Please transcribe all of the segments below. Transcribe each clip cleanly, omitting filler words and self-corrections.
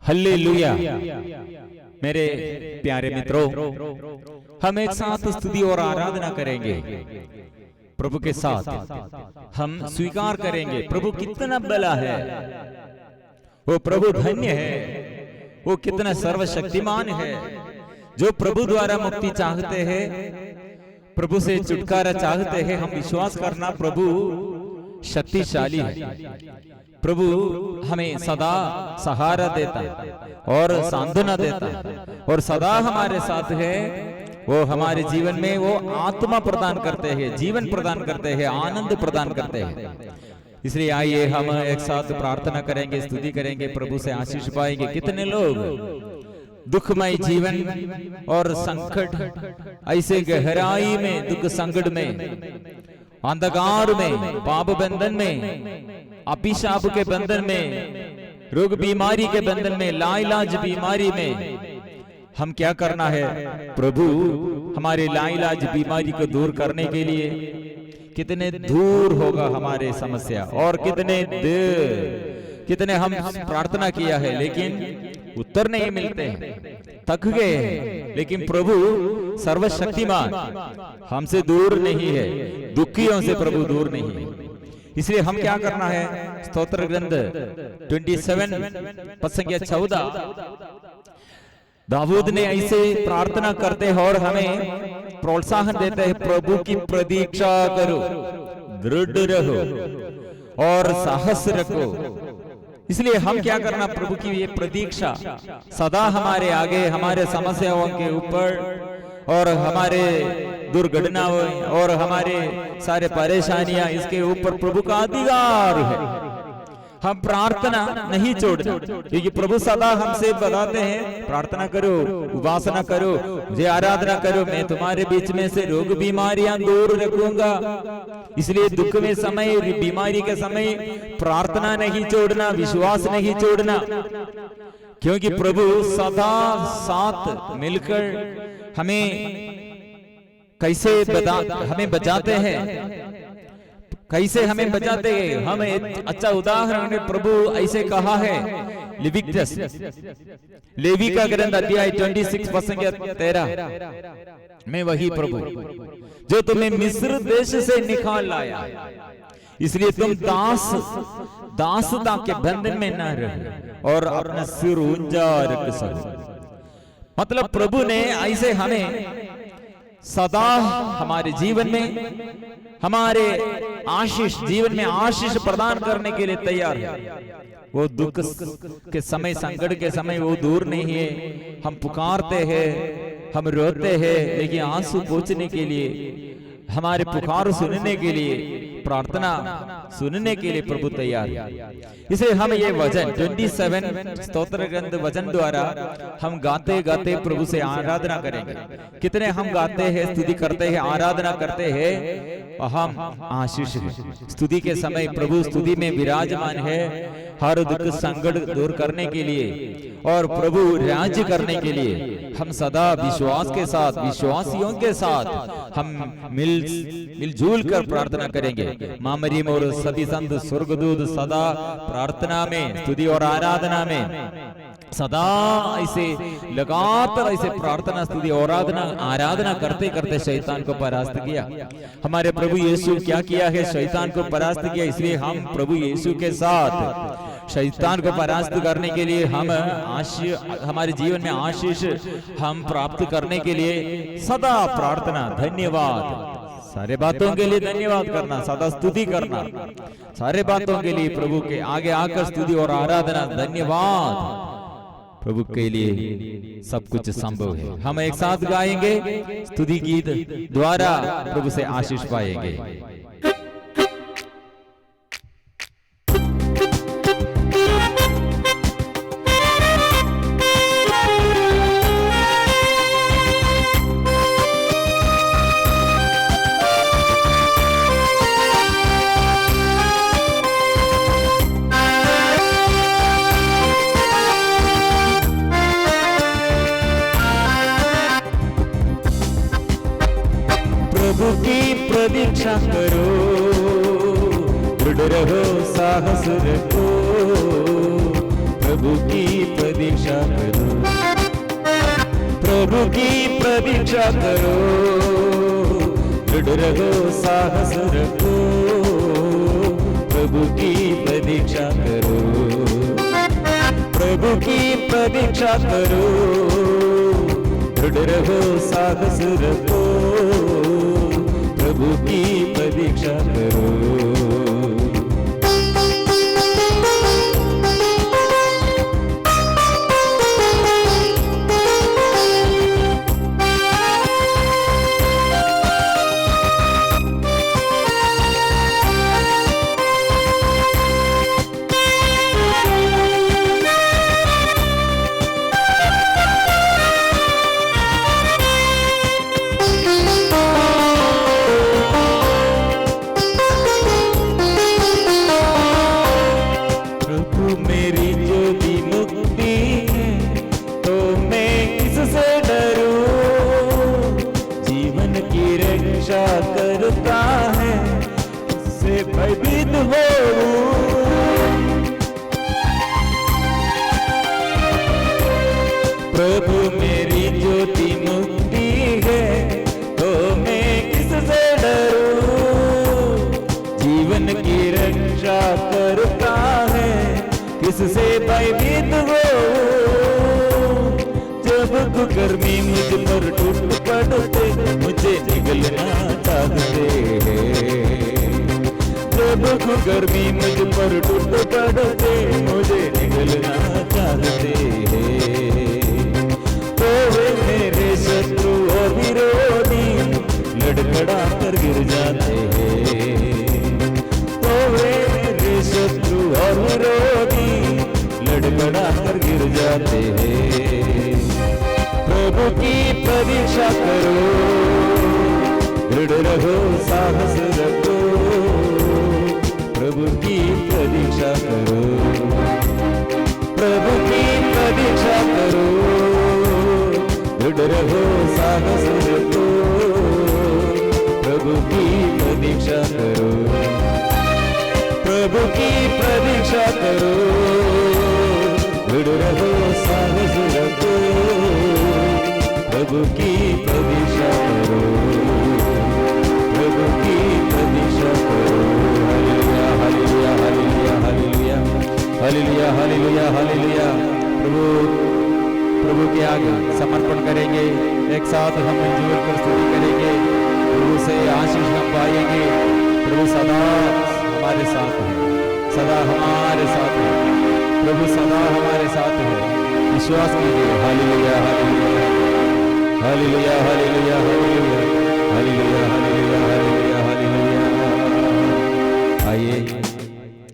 Hallelujah. मेरे प्यारे मित्रों, हम एक साथ स्तुति और आराधना करेंगे। प्रभु के साथ हम स्वीकार करेंगे प्रभु कितना बड़ा है, वो प्रभु धन्य है, वो कितना सर्वशक्तिमान है। जो प्रभु द्वारा मुक्ति चाहते हैं, प्रभु से छुटकारा चाहते हैं, हम विश्वास करना प्रभु शक्तिशाली है। प्रभु हमें सदा सहारा देता है और सांत्वना देता है और सदा हमारे साथ है। वो हमारे जीवन में वो आत्मा प्रदान करते हैं, जीवन प्रदान करते हैं, आनंद प्रदान करते हैं। इसलिए आइए हम एक साथ प्रार्थना करेंगे, स्तुति करेंगे, प्रभु से आशीष पाएंगे। कितने लोग दुखमय जीवन और संकट, ऐसे गहराई में, दुख संकट में, अंधकार में, पाप बंधन में, अभिशाप के बंधन में, रोग बीमारी के बंधन में, लाइलाज बीमारी में, हम क्या करना है? प्रभु हमारे लाइलाज बीमारी को दूर करने के लिए कितने दूर होगा हमारे समस्या, और कितने हम प्रार्थना किया है लेकिन उत्तर नहीं मिलते हैं, थक गए हैं। लेकिन प्रभु सर्वशक्तिमान हमसे दूर नहीं है, दुखियों से प्रभु दूर नहीं है। इसलिए हम क्या करना है? स्तोत्र ग्रंथ 27 पद संख्या 14 दाऊद ने ऐसे प्रार्थना करते हैं और हमें प्रोत्साहन देते हैं, प्रभु की प्रतीक्षा करो, दृढ़ रहो और साहस रखो। इसलिए हम क्या करना? प्रभु की ये प्रतीक्षा सदा हमारे आगे, हमारे समस्याओं के ऊपर और हमारे दुर्घटनाओं और हमारे सारे परेशानियां, इसके ऊपर प्रभु का अधिकार है। हम प्रार्थना नहीं छोड़ना, क्योंकि प्रभु सदा हमसे बताते हैं प्रार्थना करो, उपासना करो, मुझे आराधना करो, मैं तुम्हारे बीच में से रोग बीमारियां दूर रखूंगा। इसलिए दुख में समय, बीमारी के समय प्रार्थना नहीं छोड़ना, विश्वास नहीं छोड़ना, क्योंकि प्रभु सदा साथ मिलकर हमें कैसे हमें बचाते हैं, कैसे हमें बचाते हैं। हम एक अच्छा उदाहरण में प्रभु ऐसे कहा है, लेवी का ग्रंथ अध्याय 26 पद संख्या 13 मैं वही प्रभु जो तुम्हें मिस्र देश से निकाल लाया, इसलिए तुम दासता के बंधन में न रहो और अपना सिर ऊंचा रख सको। मतलब प्रभु ने ऐसे हमें सदा हमारे जीवन में, हमारे आशीष, जीवन में आशीष प्रदान करने के लिए तैयार है। वो दुख के समय, संकट के समय वो दूर नहीं है। हम पुकारते हैं, हम रोते हैं, लेकिन आंसू पोंछने के लिए, हमारे पुकार सुनने के लिए, प्रार्थना सुनने के लिए प्रभु तैयार है। इसे हम ये वचन 27 स्तोत्र ग्रंथ वचन द्वारा हम गाते गाते प्रभु से आराधना करेंगे। कितने हम गाते हैं, स्तुति करते हैं, आराधना करते हैं, हम आशीष है। स्तुति के समय प्रभु स्तुति में विराजमान है, हर दुख संकट दूर करने के लिए और प्रभु राज्य करने के लिए हम सदा विश्वास के साथ, विश्वासियों के साथ हम मिलजुल कर प्रार्थना करेंगे। मां मरियम और सभी संत स्वर्गदूत सदा प्रार्थना में, स्तुति और आराधना में सदा ऐसे लगातार ऐसे प्रार्थना, स्तुति और आराधना करते करते शैतान को परास्त किया। हमारे प्रभु यीशु क्या किया है? शैतान को परास्त किया। इसलिए हम प्रभु यीशु के साथ शैतान को परास्त करने के लिए, हम हमारे जीवन में आशीष हम प्राप्त करने के लिए सदा प्रार्थना, धन्यवाद, सारे बातों के लिए धन्यवाद करना, सदा स्तुति करना, सारे बातों के लिए प्रभु के आगे आकर स्तुति और आराधना, धन्यवाद। प्रभु के लिए सब कुछ संभव है। हम एक साथ गाएंगे, स्तुति गीत द्वारा प्रभु से आशीष पाएंगे। प्रभु की प्रतीक्षा करो, दृढ़ रहो, साहस रखो, प्रभु की प्रतीक्षा करो, प्रभु की प्रतीक्षा करो, दृढ़ रहो साहस रखो, प्रभु की प्रतीक्षा करो, प्रभु की प्रतीक्षा करो, दृढ़ रहो साहस रखो, प्रभु की प्रतीक्षा करो। प्रभु मेरी ज्योति मुक्ति है, तो मैं किससे डरूं? जीवन की रक्षा करता है, किससे भयभीत हो? जब कुकर्मी मुझ पर टूट पड़ते, मुझे निगलना चाहते हैं। जब कुकर्मी मुझ पर टूट पड़ते, मुझे निगलना चाहते हैं। तो वे मेरे शत्रु और विरोधी लड़खड़ा कर गिर जाते हैं। तो वे मेरे शत्रु और विरोधी लड़खड़ा कर गिर जाते हैं। प्रभु की प्रतीक्षा करो, दृढ़ रहो साहस रखो, प्रभु की प्रतीक्षा करो, प्रभु की प्रतीक्षा करो, दृढ़ रहो साहस रखो, प्रभु की प्रतीक्षा करो, प्रभु की प्रतीक्षा करो, दृढ़ रहो साहस रखो, प्रभु की प्रतीक्षा करो, प्रभु की प्रतीक्षा करो। Hallelujah hallelujah hallelujah hallelujah hallelujah hallelujah. प्रभु के आगे समर्पण करेंगे, एक साथ हम मिलजुल कर स्तुति करेंगे, प्रभु से आशीष हम पाएंगे। प्रभु सदा हमारे साथ है, सदा हमारे साथ है, प्रभु सदा हमारे साथ है, विश्वास कीजिए। Hallelujah hallelujah hallelujah hallelujah hallelujah hallelujah hallelujah hallelujah hallelujah. आइए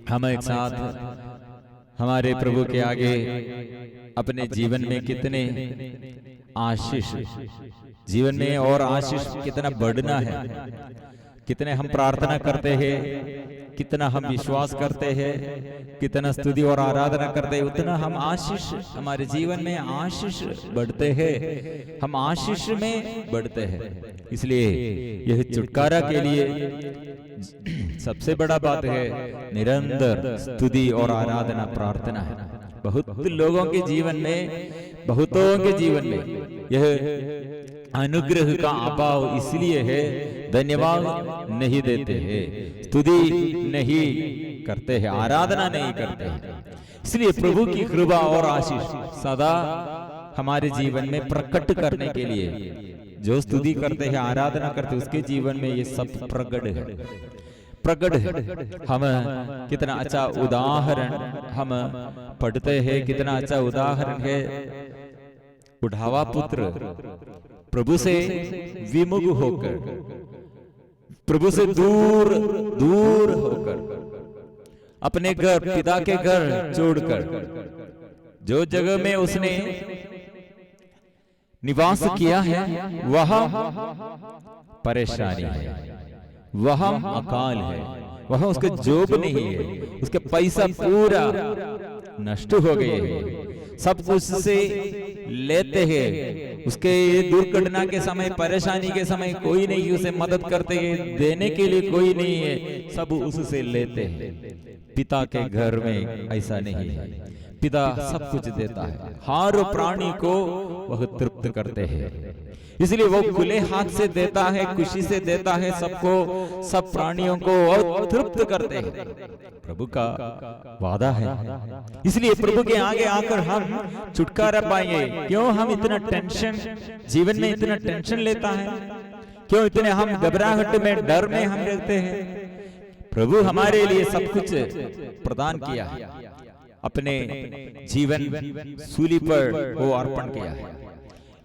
हम एक साथ हमारे प्रभु के आगे अपने जीवन में कितने आशीष, जीवन में और आशीष कितना बढ़ना है, कितने हम प्रार्थना करते हैं, कितना हम विश्वास करते हैं, कितना स्तुति और आराधना करते हैं, उतना हम आशीष, हमारे जीवन में आशीष बढ़ते हैं, हम आशीष में बढ़ते हैं। इसलिए यह छुटकारा के लिए सबसे बड़ा बात है निरंतर स्तुति और आराधना प्रार्थना है। बहुत लोगों के जीवन में, बहुतों के जीवन में यह अनुग्रह का अभाव इसलिए है, धन्यवाद नहीं देते हैं, स्तुति नहीं करते हैं, आराधना नहीं करते हैं। इसलिए प्रभु की कृपा और आशीष सदा हमारे जीवन में प्रकट करने के लिए, जो स्तुति करते हैं, आराधना करते हैं, उसके जीवन में ये सब प्रकट है, प्रकट है। हम कितना अच्छा उदाहरण हम पढ़ते हैं, कितना अच्छा उदाहरण है। बुढ़ावा पुत्र प्रभु से विमुख होकर, प्रभु से दूर दूर होकर, अपने घर, पिता के घर छोड़कर, जो जगह में उसने निवास किया है वहां परेशानी है, वहां अकाल है, वहां उसके जॉब नहीं है, उसके पैसा पूरा नष्ट हो गए हैं, सब कुछ से लेते हैं, उसके दुर्घटना के समय, परेशानी के समय कोई नहीं उसे मदद करते हैं, देने के लिए कोई नहीं है, सब उससे लेते हैं। पिता के घर में ऐसा नहीं है, पिता सब कुछ देता है, हर प्राणी को वह तृप्त करते हैं। इसलिए वो खुले हाथ से देता है, खुशी से देता है सबको, सब प्राणियों को और तृप्त करते हैं। प्रभु का वादा है। इसलिए प्रभु के आगे आकर हम छुटकारा पाएंगे। क्यों हम इतना टेंशन जीवन में इतना टेंशन लेता है, क्यों इतने हम घबराहट में डर में हम रहते हैं? प्रभु हमारे लिए सब कुछ प्रदान किया है, अपने जीवन सूली पर वो अर्पण किया है।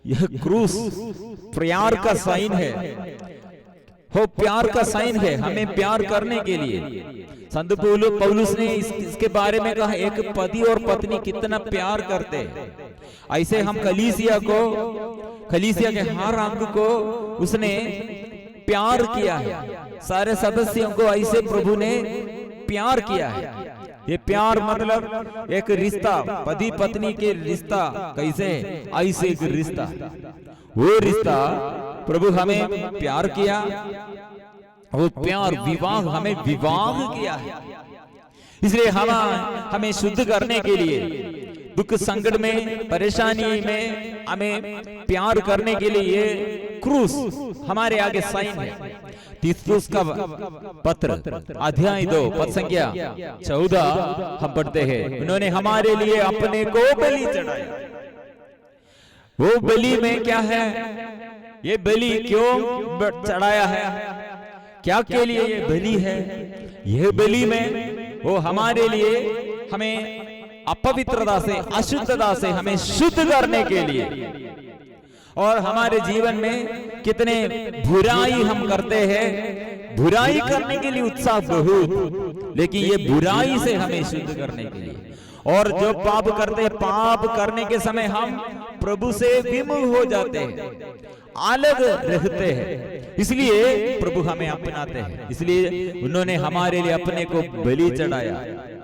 यह क्रूस प्यार का साइन है, हो प्यार का साइन है, हमें प्यार करने के लिए। संत पौलुस ने इसके बारे में कहा, एक पति और पत्नी कितना प्यार करते हैं। ऐसे हम कलीसिया के हर अंग को उसने प्यार किया है, सारे सदस्यों को ऐसे प्रभु ने प्यार किया है। ये प्यार मतलब एक रिश्ता, पति पत्नी के रिश्ता कैसे है, ऐसे एक रिश्ता। वो रिश्ता प्रभु हमें प्यार किया, वो प्यार विवाह हमें विवाह किया है। इसलिए हमें शुद्ध करने के लिए, दुख संकट में परेशानी में हमें प्यार करने के लिए ये क्रूस हमारे आगे साइन है। तीतुस का पत्र अध्याय 2 पद संख्या 14 हम पढ़ते हैं, उन्होंने हमारे लिए अपने को बलि चढ़ाया। वो बलि में क्या है, ये बलि क्यों चढ़ाया है, क्या के लिए ये बलि है? यह बलि में वो हमारे लिए, हमें अपवित्रता से, अशुद्धता से हमें शुद्ध करने के लिए। और हमारे जीवन में कितने बुराई हम करते हैं, बुराई करने के लिए उत्साह बहुत, लेकिन ये बुराई से हमें शुद्ध करने के लिए। और जो पाप करते हैं, पाप करने के समय हम प्रभु से विमुख हो जाते हैं, अलग रहते हैं। इसलिए प्रभु हमें अपनाते हैं। इसलिए उन्होंने हमारे लिए अपने को बलि चढ़ाया,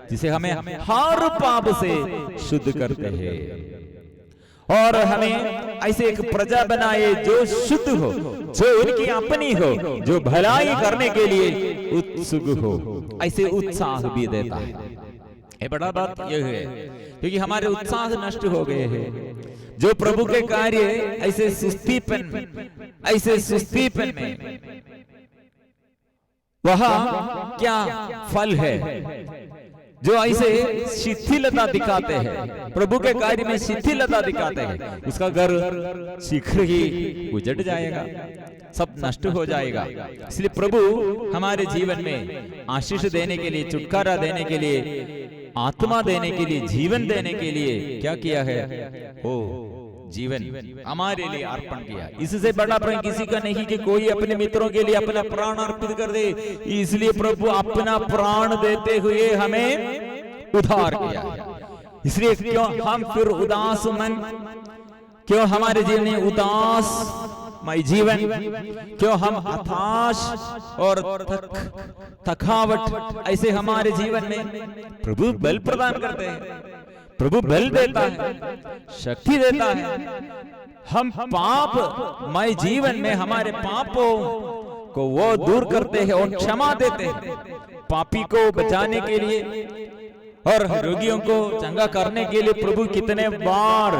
जिसे हमें हर पाप से शुद्ध करते हैं। और हमें ऐसे एक प्रजा बनाए जो शुद्ध हो, जो उनकी अपनी हो, जो भलाई करने के लिए उत्सुक हो, ऐसे उत्साह भी देता है। ये बड़ा बात यह है, क्योंकि हमारे उत्साह नष्ट हो गए हैं। जो प्रभु के कार्य ऐसे सुस्तीपन में वह क्या फल है, जो ऐसे शिथिलता दिखाते हैं, प्रभु के कार्य में शिथिलता दिखाते हैं, उसका घर शीघ्र ही उजड़ जाएगा, सब नष्ट हो जाएगा। इसलिए प्रभु हमारे जीवन में आशीष देने के लिए, छुटकारा देने के लिए, आत्मा देने के लिए, जीवन देने के लिए क्या किया है? ओ जीवन हमारे लिए अर्पण किया। इससे बड़ा प्रेम किसी का नहीं कि कोई अपने मित्रों के लिए अपना प्राण अर्पित कर दे। इसलिए प्रभु अपना प्राण देते हुए हमें उद्धार किया। इसलिए क्यों हम फिर उदास मन, क्यों हमारे जीवन में उदास मय जीवन, क्यों हम हताश और थकावट ऐसे हमारे जीवन में? प्रभु बल प्रदान करते हैं, प्रभु बल देता है, शक्ति देता है। हम पाप मय जीवन में हमारे पापों को वो दूर करते हैं और क्षमा देते हैं, पापी को बचाने के लिए और रोगियों को चंगा करने के लिए। प्रभु कितने बार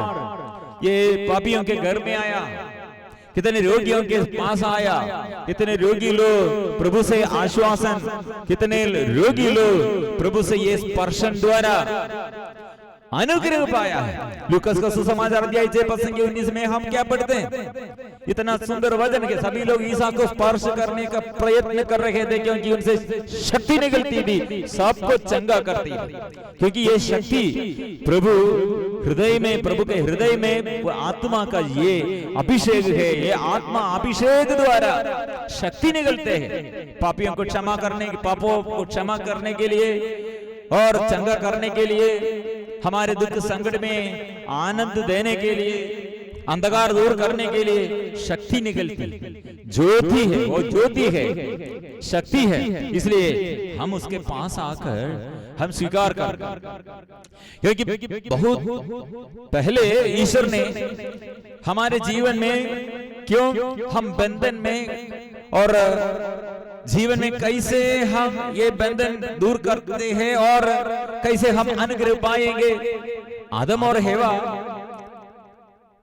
ये पापियों के घर में आया, कितने रोगियों के पास आया, कितने रोगी लोग प्रभु से आश्वासन, कितने रोगी लोग प्रभु से ये स्पर्शन द्वारा अनुग्रह पाया है। लूकास का सुसमाचार अध्याय 6:19 में हम क्या पढ़ते हैं? इतना सुंदर वचन के सभी लोग ईसा को स्पर्श करने का प्रयत्न कर रहे थे, क्योंकि उनसे शक्ति निकलती थी, सबको चंगा करती थी। क्योंकि ये शक्ति प्रभु हृदय में, प्रभु के हृदय में वो आत्मा का ये अभिषेक है। ये आत्मा अभिषेक द्वारा शक्ति निकलते हैं पापियों को क्षमा करने, पापों को क्षमा करने के लिए और चंगा करने के लिए, हमारे दुख संकट में आनंद देने के लिए, अंधकार दूर करने के लिए शक्ति निकलती, ज्योति है, वो ज्योति है, शक्ति है। इसलिए हम उसके पास आकर हम स्वीकार कर, क्योंकि बहुत पहले ईश्वर ने हमारे जीवन में, क्यों हम बंधन में और जीवन में कैसे हम ये बंधन दूर करते हैं और कैसे हम अनुग्रह पाएंगे। आदम और हेवा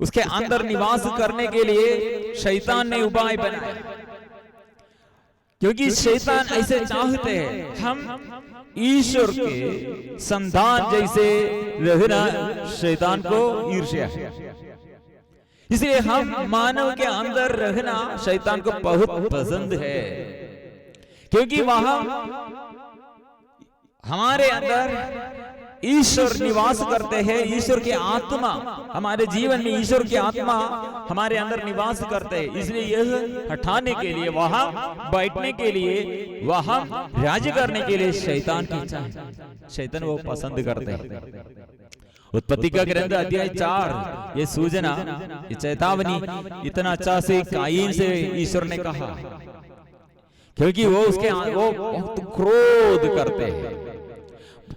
उसके अंदर निवास करने के लिए शैतान ने उपाय बनाया, क्योंकि शैतान ऐसे चाहते हैं हम ईश्वर के संतान जैसे रहना। शैतान को ईर्ष्या है, इसलिए हम मानव के अंदर रहना शैतान को बहुत पसंद है, क्योंकि वहां हमारे अंदर ईश्वर निवास करते हैं। ईश्वर की आत्मा हमारे जीवन में, ईश्वर की आत्मा हमारे अंदर निवास करते हैं। इसलिए यह हटाने के लिए, वहां बैठने के लिए, वहां राज्य करने के लिए शैतान की इच्छा है। शैतान वो पसंद करते हैं। उत्पत्ति का ग्रंथ अध्याय 4 ये सूचना, ये चेतावनी इतना अच्छा से कायीन से ईश्वर ने कहा, क्योंकि वो बहुत क्रोध करते हैं।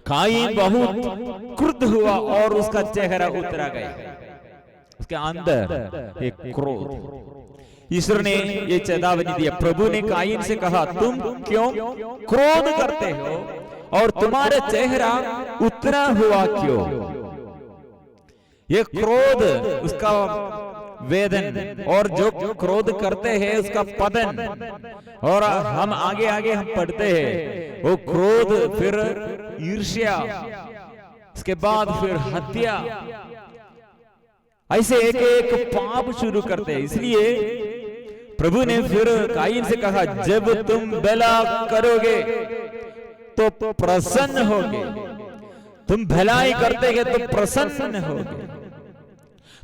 कायीन बहुत क्रुद्ध हुआ और उसका चेहरा उतरा गया, उसके अंदर एक क्रोध। ईश्वर ने ये चेतावनी दिया। प्रभु ने कायीन से कहा, तुम क्यों क्रोध करते हो और तुम्हारा चेहरा उतरा हुआ क्यों? ये क्रोध उसका वेदन, और जो क्रोध करते हैं उसका पतन। और हम आगे आगे हम पढ़ते हैं वो क्रोध, फिर ईर्ष्या, उसके बाद फिर हत्या, ऐसे एक एक पाप शुरू करते हैं। इसलिए प्रभु ने फिर कायीन से कहा, जब तुम भला करोगे तो प्रसन्न होगे, तुम भलाई करते हैं तो प्रसन्न होगे,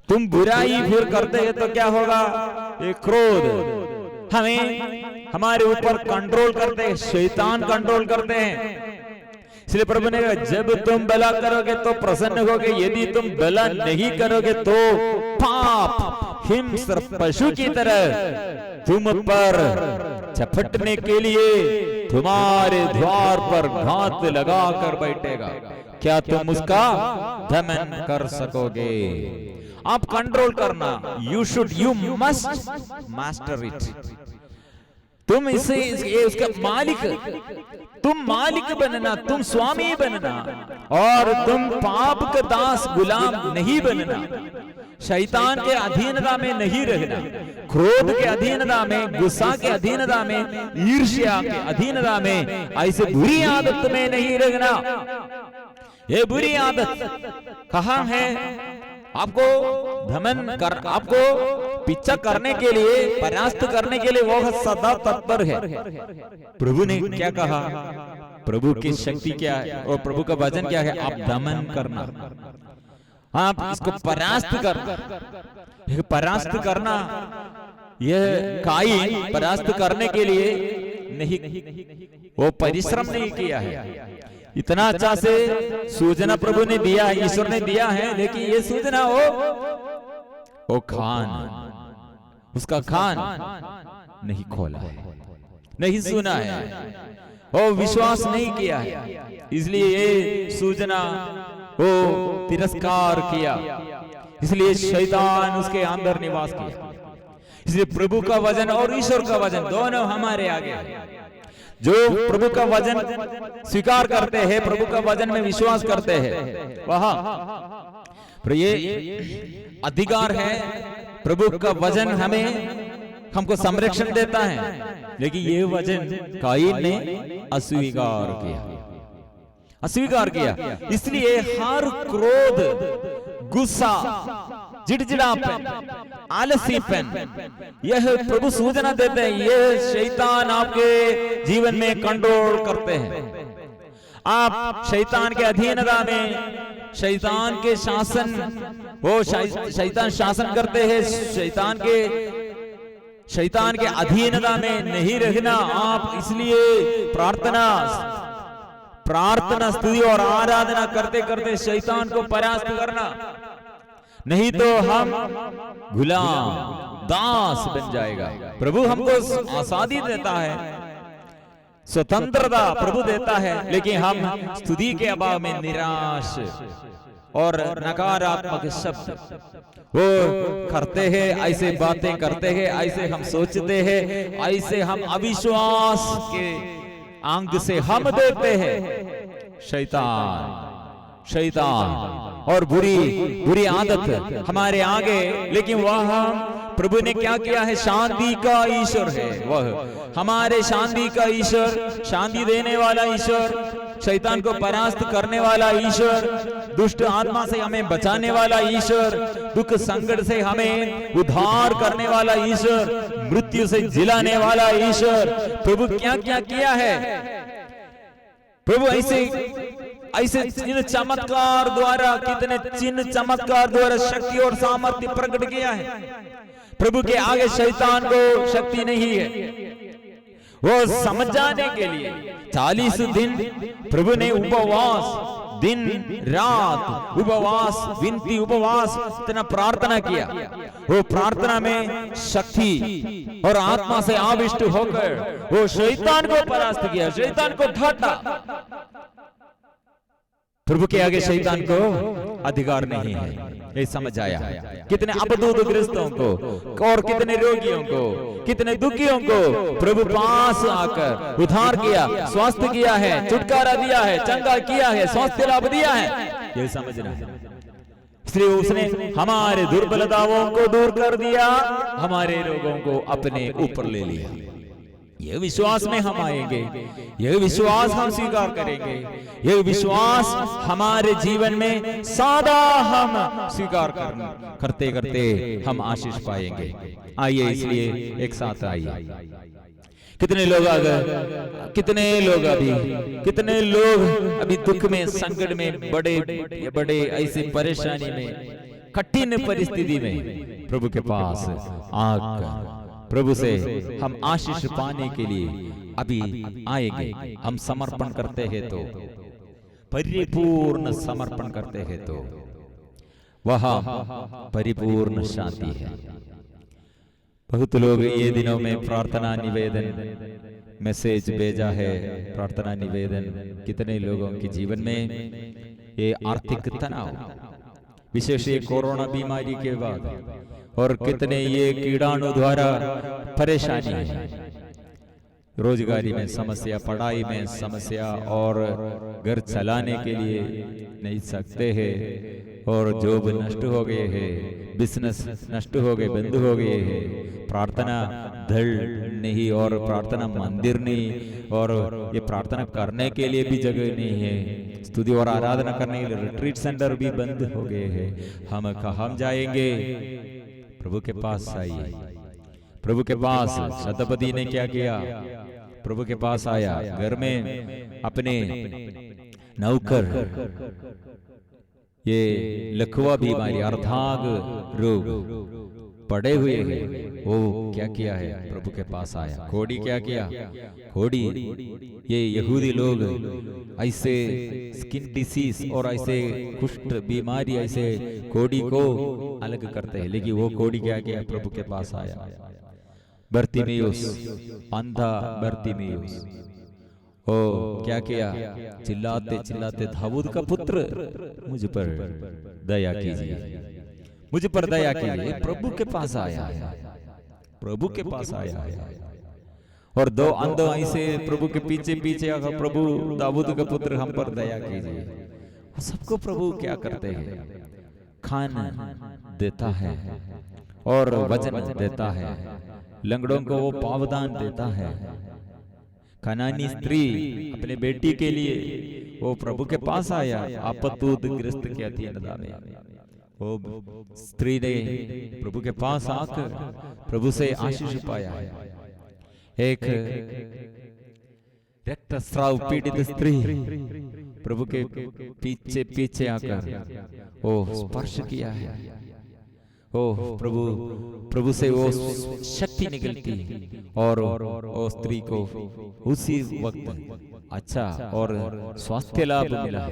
तुम बुराई फिर करते हैं तो क्या होगा? एक क्रोध हमें हमारे ऊपर कंट्रोल करते हैं, शैतान कंट्रोल करते हैं। इसलिए प्रभु ने कहा, जब तुम भला करोगे तो प्रसन्न होगे, यदि तुम भला नहीं करोगे तो पाप हिंस्र पशु की तरह तुम पर झपटने के लिए तुम्हारे द्वार पर घात लगा कर बैठेगा। क्या तुम उसका दमन कर सकोगे? आप कंट्रोल करना, यू मस्ट मास्टर इट। तुम इसे उसका मालिक, तुम मालिक बनना, तुम स्वामी बनना, और तुम पाप का दास गुलाम नहीं बनना, शैतान के अधीनता में नहीं रहना, क्रोध के अधीनता में, गुस्सा के अधीनता में, ईर्ष्या के अधीनता में, ऐसे बुरी आदत में नहीं रहना। ये बुरी आदत कहाँ है? आपको दमन कर, आपको पीछा करने के लिए, परास्त करने के लिए वो सदा तत्पर है। प्रभु ने क्या कहा? प्रभु की शक्ति क्या है और प्रभु का वचन क्या है? आप दमन करना, आप इसको परास्त करना। परास्त करना, यह कायीन परास्त करने के लिए नहीं, वो परिश्रम नहीं किया है। इतना अच्छा से सूचना प्रभु ने दिया है, ईश्वर ने दिया है, लेकिन ये सूचना वो खान, उसका खान नहीं खोला है, नहीं सुना है, वो विश्वास नहीं किया है। इसलिए ये सूचना वो तिरस्कार किया, इसलिए शैतान उसके अंदर निवास किया। इसलिए प्रभु का वचन और ईश्वर का वचन दोनों हमारे आगे है। जो प्रभु का वचन स्वीकार करते हैं, प्रभु का वचन में विश्वास करते हैं, वहां ये अधिकार है। प्रभु का वचन हमको संरक्षण देता है, लेकिन ये वचन कायीन ने अस्वीकार किया। इसलिए हर क्रोध, गुस्सा, चिड़चिड़ापन, आलसीपन, यह प्रभु सूचना देते हैं, यह शैतान आपके जीवन में कंट्रोल करते हैं। आप शैतान के अधीनता में, शैतान के शासन, वो शैतान शासन करते हैं, शैतान के अधीनता में नहीं रहना। आप इसलिए प्रार्थना स्तुति और आराधना करते करते शैतान को परास्त करना, नहीं तो हम गुलाम, दास बन जाएगा। प्रभु हमको आजादी देता है, स्वतंत्रता प्रभु देता है, लेकिन हम स्तुति के अभाव में निराश और नकारात्मक शब्द वो करते हैं, ऐसे बातें करते हैं, ऐसे हम सोचते हैं, ऐसे हम अविश्वास के अंग से हम देते हैं। शैतान और बुरी आदत हमारे आगे, लेकिन वह प्रभु ने क्या किया है? शांति का ईश्वर है। वह हमारे शांति का ईश्वर, शांति देने वाला ईश्वर, शैतान को परास्त करने वाला ईश्वर, दुष्ट आत्मा से हमें बचाने वाला ईश्वर, दुख संकट से हमें उद्धार करने वाला ईश्वर, मृत्यु से जिलाने वाला ईश्वर। प्रभु क्या क्या किया है? प्रभु ऐसे चिन्ह चमत्कार द्वारा, कितने चिन्ह चमत्कार द्वारा शक्ति और सामर्थ्य प्रकट किया है। प्रभु के आगे शैतान को शक्ति नहीं है। वो समझाने के लिए 40 दिन प्रभु ने उपवास, दिन रात उपवास, विनती उपवास, इतना प्रार्थना किया। वो प्रार्थना में शक्ति और आत्मा से आविष्ट होकर वो शैतान को परास्त किया, शैतान को ढाटा। प्रभु के आगे शैतान को अधिकार नहीं है, ये समझ आया। कितने अबदूतग्रस्तों को और कितने रोगियों को, कितने दुखियों को प्रभु पास आकर उद्धार किया, स्वास्थ्य किया है, छुटकारा दिया है, चंगा किया है, स्वास्थ्य लाभ दिया है, ये समझना है। इसलिए उसने हमारे दुर्बलताओं को दूर कर दिया, हमारे रोगों को अपने ऊपर ले लिया। यह विश्वास में हम आएंगे, यह विश्वास हम स्वीकार करेंगे, यह विश्वास हमारे जीवन में सदा हम स्वीकार करते करते हम आशीष पाएंगे। आइए इसलिए एक साथ आइए। कितने लोग अभी दुख में, संकट में, बड़े ऐसी परेशानी में, कठिन परिस्थिति में प्रभु के पास आकर प्रभु से हम आशीष पाने के लिए अभी आएंगे। हम समर्पण करते हैं तो, परिपूर्ण समर्पण करते हैं तो वह परिपूर्ण शांति है। बहुत लोग ये दिनों में प्रार्थना निवेदन मैसेज भेजा है, प्रार्थना निवेदन। कितने लोगों के जीवन में ये आर्थिक तनाव, विशेष ये कोरोना बीमारी के बाद, और कितने ये कीड़ाणु द्वारा परेशानी है, रोजगारी में समस्या, पढ़ाई में समस्या, और घर चलाने के लिए नहीं सकते हैं, और जॉब नष्ट हो गए हैं, बिजनेस नष्ट हो गए, बंद हो गए हैं, प्रार्थना दल नहीं और प्रार्थना मंदिर नहीं, और ये प्रार्थना करने के लिए भी जगह नहीं है, स्तुति और आराधना करने के लिए रिट्रीट सेंटर भी बंद हो गए हैं। हम कहाँ जाएंगे? प्रभु के पास आइए। प्रभु के पास शतपति ने क्या किया? प्रभु के पास आया, घर में अपने नौकर, ये लकवा बीमारी, अर्धांग रोग पड़े हुए हैं, वो क्या किया है? प्रभु के पास आया। कोड़ी क्या किया? कोड़ी, ये यहूदी लोग ऐसे स्किन डिसीज और ऐसे कुष्ठ बीमारी, ऐसे कोड़ी को अलग करते हैं, लेकिन वो कोड़ी क्या किया? प्रभु के पास आया। बर्तिमेयुस, अंधा बर्तिमेयुस, ओ क्या किया? चिल्लाते चिल्लाते, दाऊद का पुत्र मुझ पर दया कीजिए, मुझ पर दया कीजिए। प्रभु के पास आया है, प्रभु के पास आया है। और दो अंधे ऐसे प्रभु के पीछे पीछे आकर, प्रभु दाऊद का पुत्र हम पर दया कीजिए। सबको प्रभु क्या करते हैं? खाना देता है और वचन देता है, लंगड़ों को वो पावदान देता है। कनानी स्त्री अपने बेटी के लिए वो प्रभु के पास आया, आपत्तिग्रस्त के अधीनता में। वो स्त्री ने प्रभु के पास आकर प्रभु से आशीष पाया। एक रक्तस्राव पीड़ित स्त्री प्रभु के पीछे पीछे आकर वो स्पर्श किया है। ओ प्रभु से वो शक्ति निकलती और वो स्त्री को उसी वक्त अच्छा और स्वास्थ्य लाभ मिला।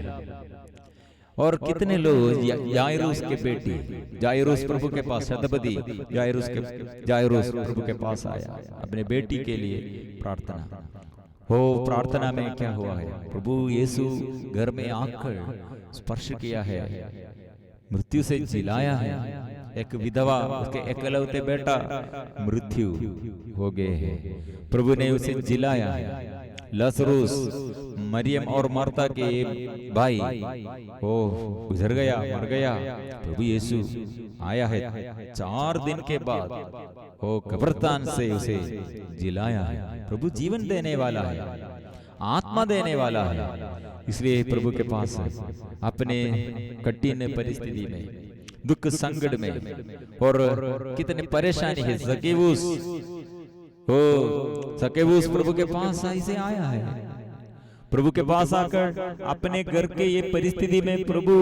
और कितने लोग, याइरुस के बेटी, याइरुस प्रभु के पास, शतपति याइरुस प्रभु के पास आया अपने बेटी के लिए प्रार्थना। हो प्रार्थना में क्या हुआ है? प्रभु यीशु घर में आकर स्पर्श किया है, मृत्यु से जिलाया है एक विधवा, उसके एकलौते बेटा मृत्यु हो गए हैं। प्रभु ने उसे जिलाया। लसरूस, मरियम और मार्था के भाई वो गुजर गया, मर गया। प्रभु यीशु आया है 4 दिन के बाद, वो कब्रिस्तान से उसे जिलाया है। प्रभु जीवन देने वाला है, आत्मा देने वाला है। इसलिए प्रभु के पास अपने कठिन परिस्थिति में, दुख संकट में, और कितनी परेशानी है, सकेबूस प्रभु के पास ऐसे आया है। प्रभु के पास आकर अपने घर के ये परिस्थिति में प्रभु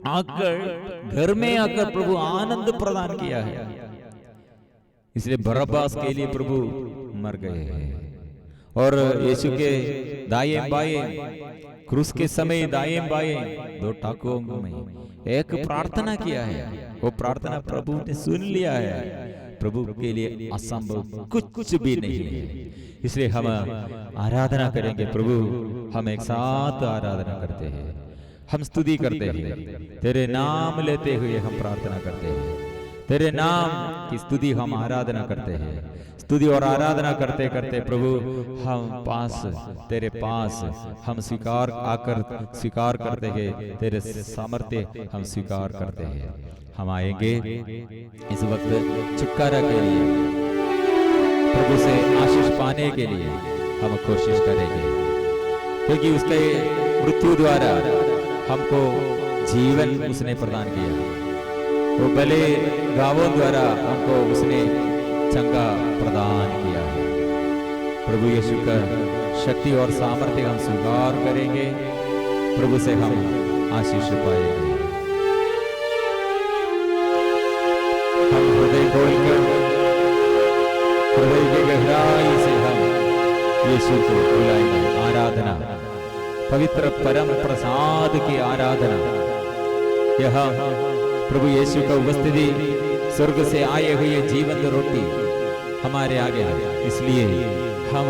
आकर, घर में आकर प्रभु आनंद प्रदान किया है। इसलिए बरब्बास के लिए प्रभु मर गए हैं। और यीशु के दाएं बाएं, क्रूस के समय दाएं बाएं 2 टाकुओं में एक प्रार्थना किया है। वो प्रार्थना प्रभु ने सुन लिया है। प्रभु के लिए असंभव कुछ भी नहीं है। इसलिए हम आराधना करेंगे। प्रभु, हम एक साथ आराधना करते हैं, हम स्तुति करते हैं, तेरे नाम लेते हुए हम प्रार्थना करते हैं, तेरे नाम की स्तुति हम आराधना करते हैं। स्तुति और आराधना करते करते प्रभु हम पास, तेरे पास हम स्वीकार करते हैं, तेरे सामर्थ्य हम स्वीकार करते हैं। हम आएंगे इस वक्त छुटकारा के लिए, प्रभु से आशीष पाने के लिए हम कोशिश करेंगे, क्योंकि उसके मृत्यु द्वारा हमको जीवन उसने प्रदान किया। वो भले गावों द्वारा हमको उसने चंगा प्रदान किया है। प्रभु यीशु का शक्ति और सामर्थ्य हम स्वीकार करेंगे, प्रभु से हम आशीष पाएंगे। हम हृदय खोलकर, हृदय की गहराई से हम यीशु को बुलाएंगे। आराधना, पवित्र परम प्रसाद की आराधना। यह प्रभु यीशु का उपस्थिति, स्वर्ग से आए हुए जीवन रोटी हमारे आगे है। इसलिए हम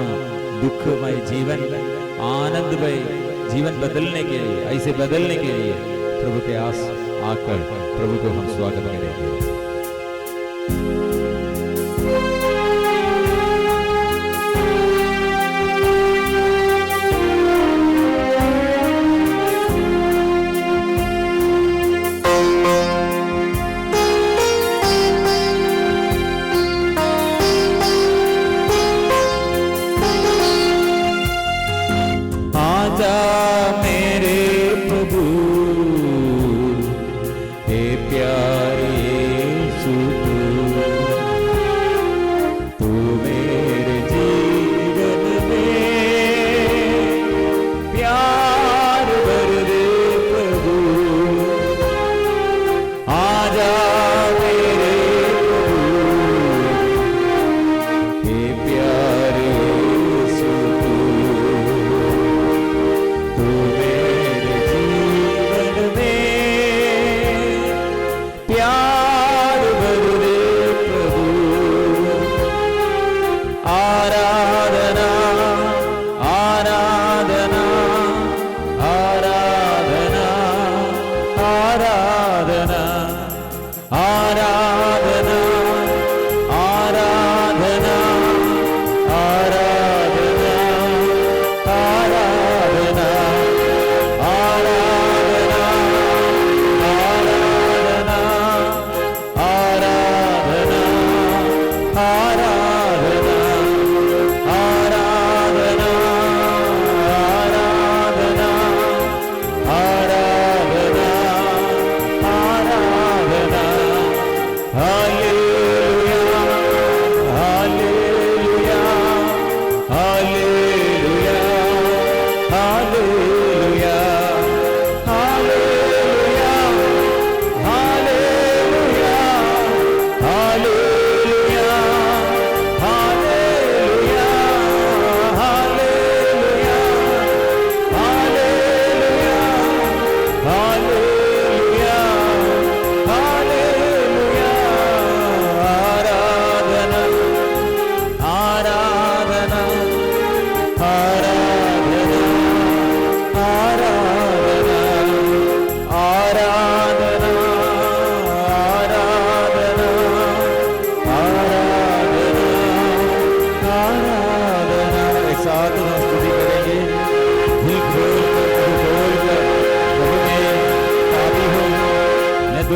दुखमय जीवन, आनंदमय जीवन बदलने के लिए, ऐसे बदलने के लिए प्रभु के आस आकर प्रभु को हम स्वागत करेंगे। तू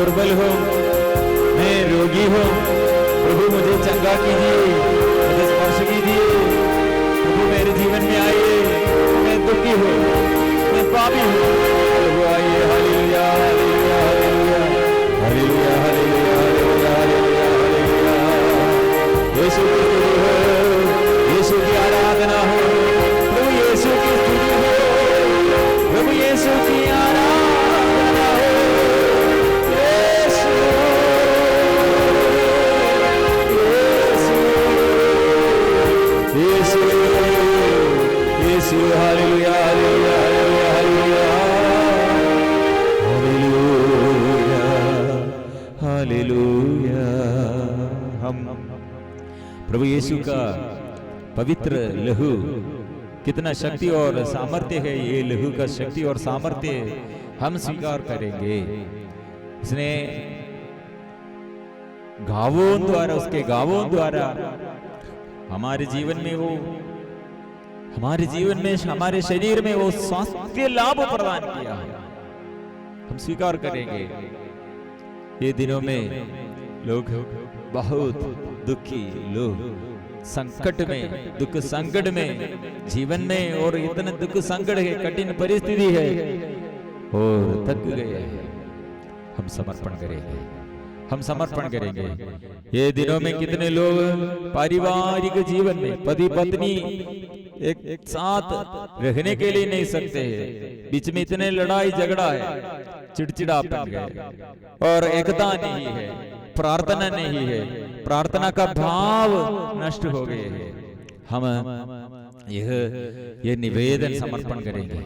दुर्बल हूँ, मैं रोगी हूँ, प्रभु मुझे चंगा कीजिए, मुझे स्पर्श कीजिए, प्रभु मेरे जीवन में आइए, मैं दुखी हूँ, मैं पापी हूँ, प्रभु आइए। Hallelujah hallelujah hallelujah hallelujah hallelujah hallelujah hallelujah. Yeshu की स्तुति हो, यीशु की आराधना हो, प्रभु यीशु की स्तुति हो, प्रभु यीशु की आराधना हो। Yeshu Yeshu Yeshu hallelujah hallelujah hallelujah hallelujah hallelujah. हम प्रभु यीशु का पवित्र लहू, कितना शक्ति और सामर्थ्य है ये लहू का शक्ति और सामर्थ्य हम स्वीकार करेंगे। इसने घावों द्वारा, उसके घावों द्वारा हमारे जीवन में वो, हमारे जीवन में, हमारे शरीर में वो स्वास्थ्य के लाभ प्रदान किया है, हम स्वीकार करेंगे। ये दिनों में लोग बहुत दुखी, लोग संकट में, दुख संकट में, जीवन में, और इतना दुख संकट है, कठिन परिस्थिति है और थक गए हैं। हम समर्पण करेंगे, हम समर्पण करेंगे। ये दिनों में कितने लोग पारिवारिक जीवन में पति पत्नी एक साथ रहने के लिए नहीं सकते हैं, बीच में इतने लड़ाई झगड़ा है, चिड़चिड़ापन है और एकता नहीं है, प्रार्थना नहीं है, प्रार्थना का भाव नष्ट हो गए हैं। हम यह निवेदन समर्पण करेंगे,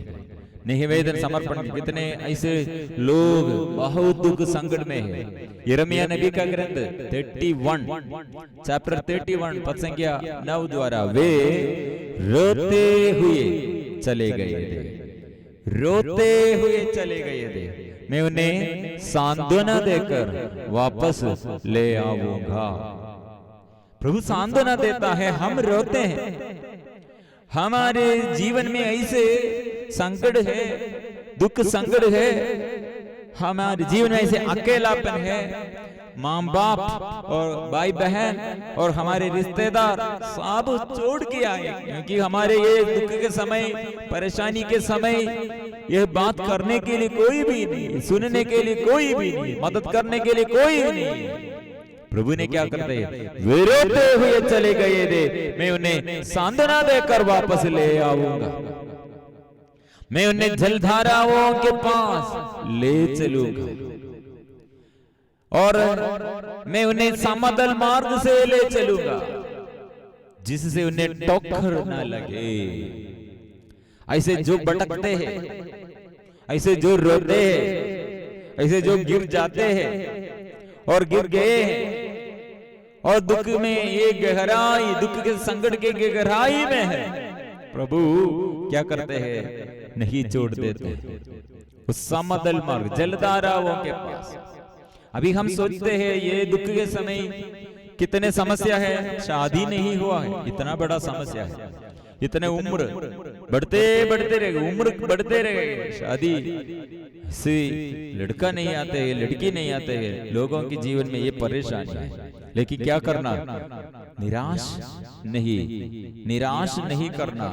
निवेदन समर्पण। कितने ऐसे लोग बहुत दुख संकट में है। यिर्मयाह नबी का ग्रंथ 31 चैप्टर 31 पद संख्या 9 द्वारा, वे रोते हुए चले गए थे, रोते हुए चले गए थे, मैं उन्हें सांत्वना देकर वापस ले आऊंगा। प्रभु सांत्वना देता है, हम रोते हैं, हमारे जीवन में ऐसे संकट है, दुख संकट है, हमारे जीवन में ऐसे अकेलापन है, माँ बाप और भाई बहन और हमारे रिश्तेदार सब छोड़ के आए, क्योंकि हमारे ये दुख के समय, परेशानी के समय यह बात करने के लिए कोई भी नहीं, सुनने के लिए कोई भी नहीं, मदद करने के लिए कोई भी नहीं। प्रभु ने क्या करते हैं, वे रोते हुए चले गए थे, मैं उन्हें सांत्वना देकर वापस ले आऊंगा, मैं उन्हें जलधाराओं के पास ले चलूंगा और मैं उन्हें समतल मार्ग से ले चलूंगा, जिससे उन्हें ठोकर न लगे। ऐसे जो भटकते हैं, ऐसे जो रोते हैं, ऐसे जो गिर जाते हैं और गिर गए हैं और दुख में ये गहराई, दुख के संकट के गहराई में है, प्रभु क्या करते हैं, नहीं छोड़ देते उस समतल मार्ग, जलधाराओं के पास। अभी हम सोचते हैं ये दुख के समय कितने समस्या है, शादी नहीं हुआ है, इतना बड़ा समस्या है, इतने उम्र बढ़ते बढ़ते रहेगा, उम्र बढ़ते रहेगा, शादी से लड़का नहीं आते है, लड़की नहीं आते है, लोगों के जीवन में ये परेशानी है। लेकिन क्या करना, निराश नहीं करना,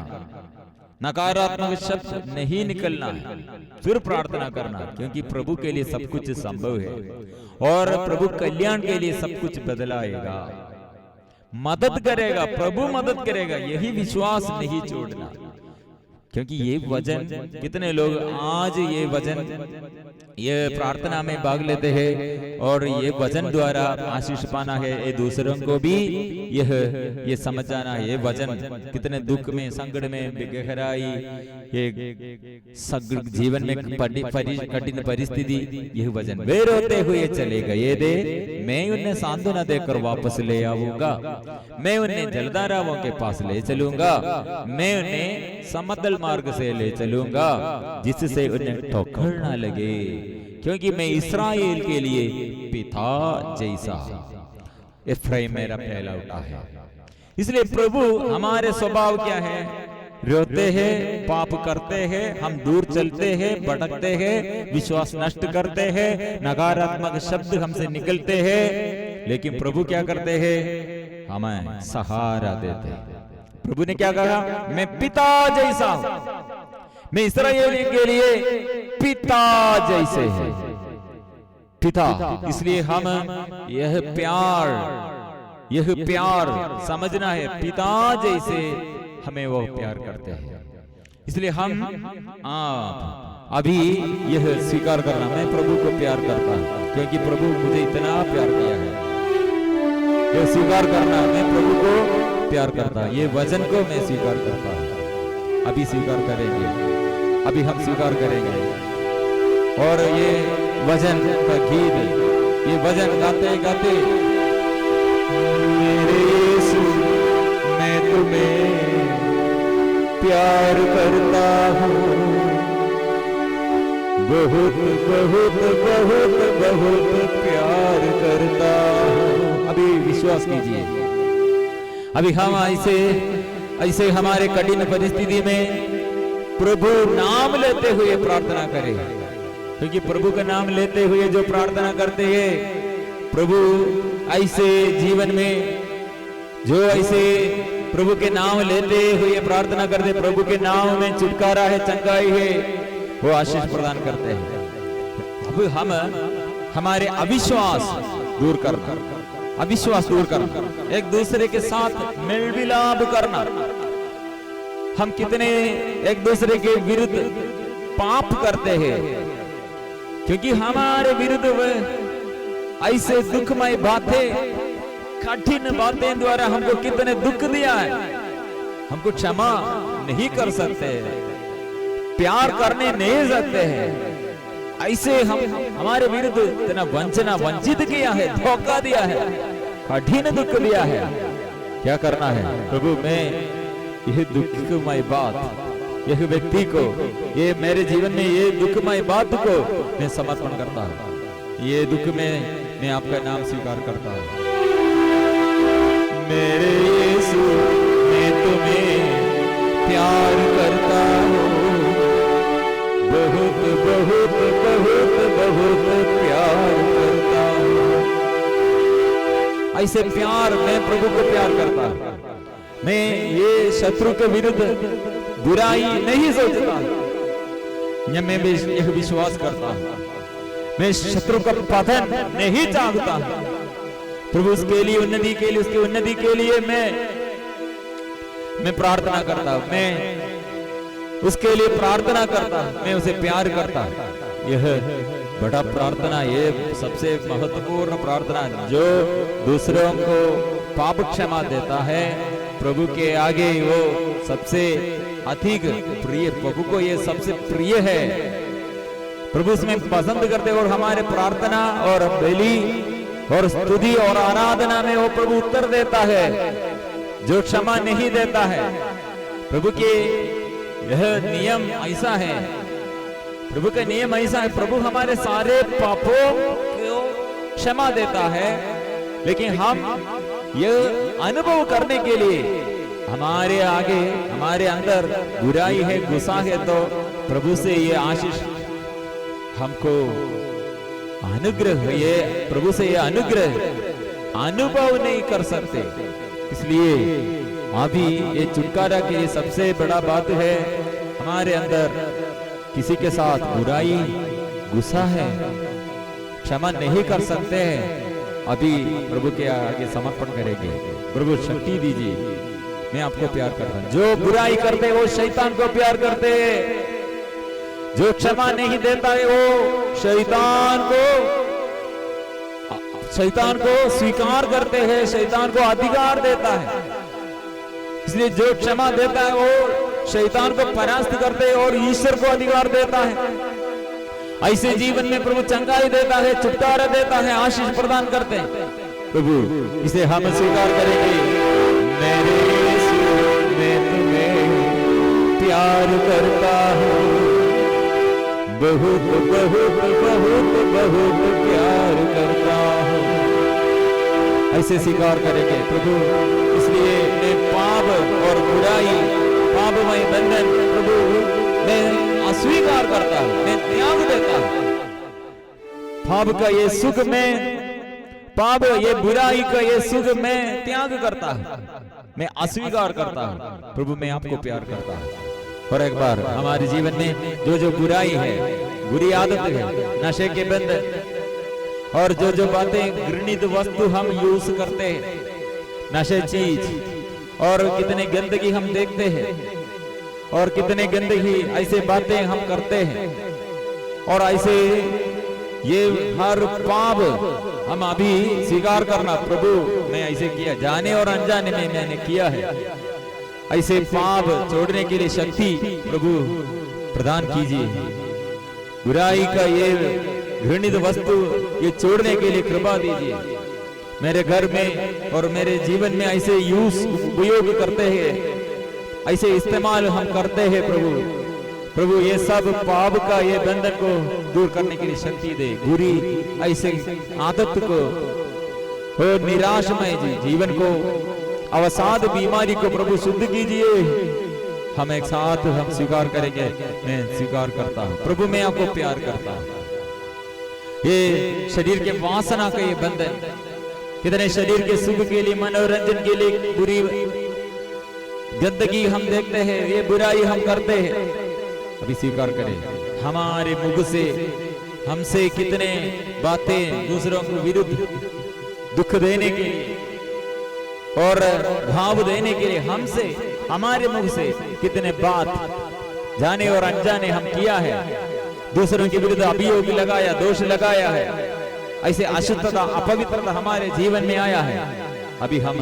नकारात्मक शब्द नहीं निकलना है, फिर प्रार्थना करना, क्योंकि प्रभु के लिए सब कुछ संभव है और प्रभु कल्याण के लिए सब कुछ बदलाएगा, मदद करेगा, प्रभु मदद करेगा, यही विश्वास नहीं छोड़ना। क्योंकि ये वचन, कितने लोग आज ये वचन, ये प्रार्थना में भाग लेते हैं और ये वचन द्वारा आशीष पाना है, ये दूसरों को भी ये समझ जाना है। ये वचन कितने दुख में, संकट में, गहराई, ये जीवन में कठिन परिस्थिति, यह वचन, वे रोते हुए चले गए थे, मैं उन्हें सांत्वना देकर वापस ले आऊंगा, मैं उन्हें जलधाराओं के पास ले चलूंगा, मैं उन्हें समतल मार्ग से ले चलूंगा, जिससे उन्हें ठोकर ना लगे, क्योंकि मैं इस्राएल के लिए पिता जैसा, इफ्राइम मेरा पहला उठा है। इसलिए प्रभु, हमारे स्वभाव क्या है, रोते हैं, पाप करते हैं, हम दूर चलते हैं, भटकते हैं, विश्वास नष्ट करते हैं, नकारात्मक शब्द हमसे निकलते हैं, लेकिन प्रभु क्या करते हैं? हमें सहारा देते हैं। प्रभु ने क्या कहा? मैं पिता जैसा हूं, मैं इस्राएल के लिए पिता जैसे है, पिता। इसलिए हम यह प्यार समझना है, पिता जैसे हमें वो प्यार करते हैं। इसलिए हम अभी यह स्वीकार करना, मैं प्रभु को प्यार करता हूं क्योंकि प्रभु मुझे इतना प्यार किया है। यह स्वीकार करना, मैं प्रभु को प्यार करता हूं, ये वचन को मैं स्वीकार करता हूं। अभी स्वीकार करेंगे, अभी हम स्वीकार करेंगे। और ये वचन का गीत, ये वचन गाते गाते, मेरे यीशु मैं तुम्हें प्यार करता हूँ, बहुत बहुत बहुत बहुत प्यार करता हूँ। अभी विश्वास कीजिए, अभी हम ऐसे हमारे कठिन परिस्थिति में प्रभु नाम लेते हुए प्रार्थना करें, क्योंकि प्रभु का नाम लेते हुए जो प्रार्थना करते हैं, प्रभु ऐसे जीवन में जो ऐसे प्रभु के नाम लेते हुए प्रार्थना करते, प्रभु के नाम में छुटकारा है, चंगाई है, वो आशीष प्रदान करते हैं। अब हम हमारे अविश्वास दूर करना, अविश्वास दूर करना, एक दूसरे के साथ मेल मिलाप करना। हम कितने एक दूसरे के विरुद्ध पाप करते हैं, क्योंकि हमारे विरुद्ध ऐसे दुखमय बातें, कठिन बातें द्वारा हमको कितने दुख दिया है, हमको क्षमा नहीं कर सकते, प्यार करने नहीं सकते हैं। ऐसे हम हमारे विरुद्ध इतना वंचना, वंचित किया है, धोखा दिया है, कठिन दुख दिया है। क्या करना है? प्रभु मैं यह दुखमय बात, यह व्यक्ति को, ये मेरे जीवन में ये दुखमय बात को मैं समर्पण करता हूँ। ये दुख में मैं आपका नाम स्वीकार करता हूँ। मेरे यीशु मैं तुम्हें प्यार करता हूँ, बहुत बहुत बहुत बहुत प्यार करता हूँ। ऐसे प्यार, मैं प्रभु को प्यार करता हूँ। मैं ये शत्रु के विरुद्ध बुराई नहीं सोचता, मैं यह विश्वास करता हूँ, मैं शत्रु का पतन नहीं चाहता हूँ। प्रभु उसके लिए उन्नति के लिए, उसकी उन्नति के लिए मैं प्रार्थना करता हूँ, मैं उसके लिए प्रार्थना करता हूँ, मैं उसे प्यार करता हूँ। यह बड़ा प्रार्थना, ये सबसे महत्वपूर्ण प्रार्थना जो दूसरों को पाप क्षमा देता है, प्रभु के आगे वो सबसे अधिक प्रिय, प्रभु को ये सबसे प्रिय है। प्रभु उसमें पसंद करते और हमारे प्रार्थना और बलि और स्तुति और आराधना में वो प्रभु उत्तर देता है, जो क्षमा नहीं देता है। प्रभु के यह नियम ऐसा है, प्रभु का नियम ऐसा है, प्रभु हमारे सारे पापों को क्षमा देता है, लेकिन हम यह अनुभव करने के लिए हमारे आगे, हमारे अंदर बुराई है, गुस्सा है, तो प्रभु से ये आशीष हमको अनुग्रह, ये प्रभु से ये अनुग्रह अनुभव नहीं कर सकते। इसलिए अभी ये छुटकारा के लिए सबसे बड़ा बात है, हमारे अंदर किसी के साथ बुराई, गुस्सा है, क्षमा नहीं कर सकते हैं, अभी प्रभु के आगे समर्पण करेंगे। प्रभु शक्ति दीजिए, मैं आपको प्यार करता हूं। जो बुराई करते वो शैतान को प्यार करते, जो क्षमा नहीं देता है वो शैतान को स्वीकार करते हैं, शैतान को अधिकार देता है। इसलिए जो क्षमा देता है वो शैतान को परास्त करते हैं और ईश्वर को अधिकार देता है। ऐसे जीवन में प्रभु चंगाई देता है, छुटकारा देता है, आशीष प्रदान करते हैं। प्रभु इसे हम स्वीकार करेंगे। मेरे यीशु मैं तुम्हें प्यार करता हूँ, बहुत बहुत बहुत बहुत प्यार करता हूँ। ऐसे स्वीकार करेंगे प्रभु। इसलिए मैं पाप और बुराई, पाप पापमय बंधन प्रभु मैं अस्वीकार करता हूं, मैं त्याग देता हूं। पाप का ये सुख में, पाप ये बुराई का ये सुख मैं त्याग करता हूं, मैं अस्वीकार करता हूं। प्रभु मैं आपको प्यार करता हूं। और एक बार हमारे जीवन में जो बुराई है, बुरी आदत है, नशे के बंधन और जो बातें घृणित वस्तु हम यूज करते हैं, नशे चीज और कितने गंदगी हम देखते हैं और कितने गंदगी ऐसे बातें हम करते हैं और ऐसे ये हर पाप हम अभी स्वीकार करना, प्रभु मैं ऐसे किया, जाने और अनजाने में मैंने किया है। ऐसे पाप छोड़ने के लिए शक्ति प्रभु प्रदान कीजिए। बुराई का ये घृणित वस्तु ये छोड़ने के लिए कृपा दीजिए। मेरे घर में और मेरे जीवन में ऐसे यूज उपयोग करते हैं, ऐसे इस्तेमाल हम करते हैं प्रभु। प्रभु ये सब पाप का ये बंधन को दूर करने के लिए शक्ति दे। बुरी ऐसे आदत को और निराशमय जीवन को, अवसाद बीमारी को प्रभु शुद्ध कीजिए। हम एक साथ हम स्वीकार करेंगे, मैं स्वीकार करता हूं प्रभु, मैं आपको प्यार करता हूं। ये शरीर के वासना का ये बंधन, कितने शरीर के सुख के लिए, मनोरंजन के लिए बुरी गंदगी हम देखते हैं, ये बुराई हम करते हैं, अभी स्वीकार करें। हमारे मुख से हमसे कितने बातें दूसरों को विरुद्ध दुख देने के लिए और भाव देने के लिए हमसे, हमारे मुख से कितने बात जाने और अनजाने हम किया है, दूसरों के विरुद्ध अभियोग लगाया, दोष लगाया है, ऐसे अशुद्धता अपवित्रता हमारे जीवन में आया है। अभी हम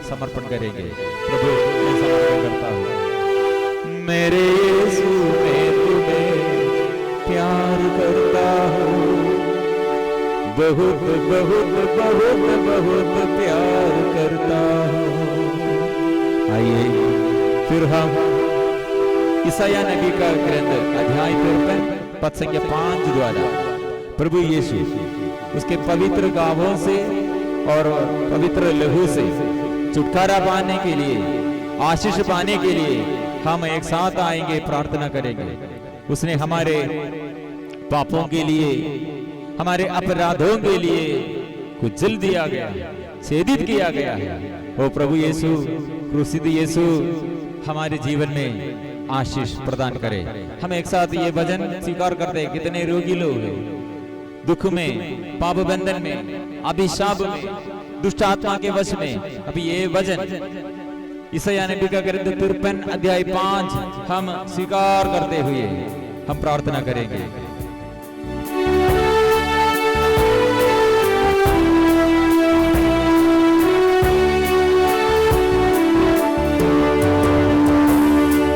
समर्पण करेंगे। प्रभु मैं समर्पण करता हूं। मेरे यीशु मैं तुम्हें प्यार करता हूं, बहुत बहुत बहुत बहुत प्यार करता हूं। आइए फिर हम यशायाह नबी का ग्रंथ अध्याय 53 पद संख्या 5 द्वारा प्रभु यीशु उसके पवित्र गावों से और पवित्र लहू से छुटकारा पाने के लिए, आशीष पाने के लिए हम एक साथ आएंगे, प्रार्थना करेंगे। उसने हमारे पापों के लिए, हमारे अपराधों के लिए कुचल दिया गया, छेदित किया गया है। ओ प्रभु यीशु, क्रूसित यीशु हमारे जीवन में आशीष प्रदान करे। हम एक साथ ये वचन स्वीकार करते हैं। कितने रोगी लोग हैं, दुख में, पाप बंधन में, अभिशाप में, दुष्ट आत्मा के वश में। अभी ये वचन यशायाह नबी का ग्रंथ 53 अध्याय 5 हम स्वीकार करते हुए हम प्रार्थना करेंगे।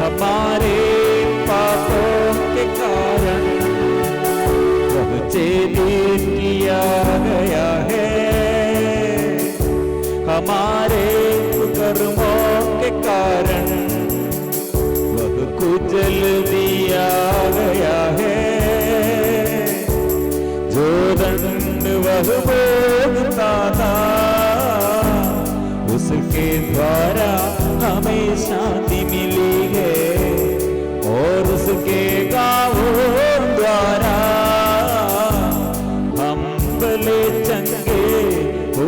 हमारे पापों के कारण छेदित किया गया है, हमारे कर्मों के कारण वह कुचल दिया गया है। जो दंड वह भोगता था, उसके द्वारा हमें शांति मिली है और उसके गावों द्वारा चंगे हो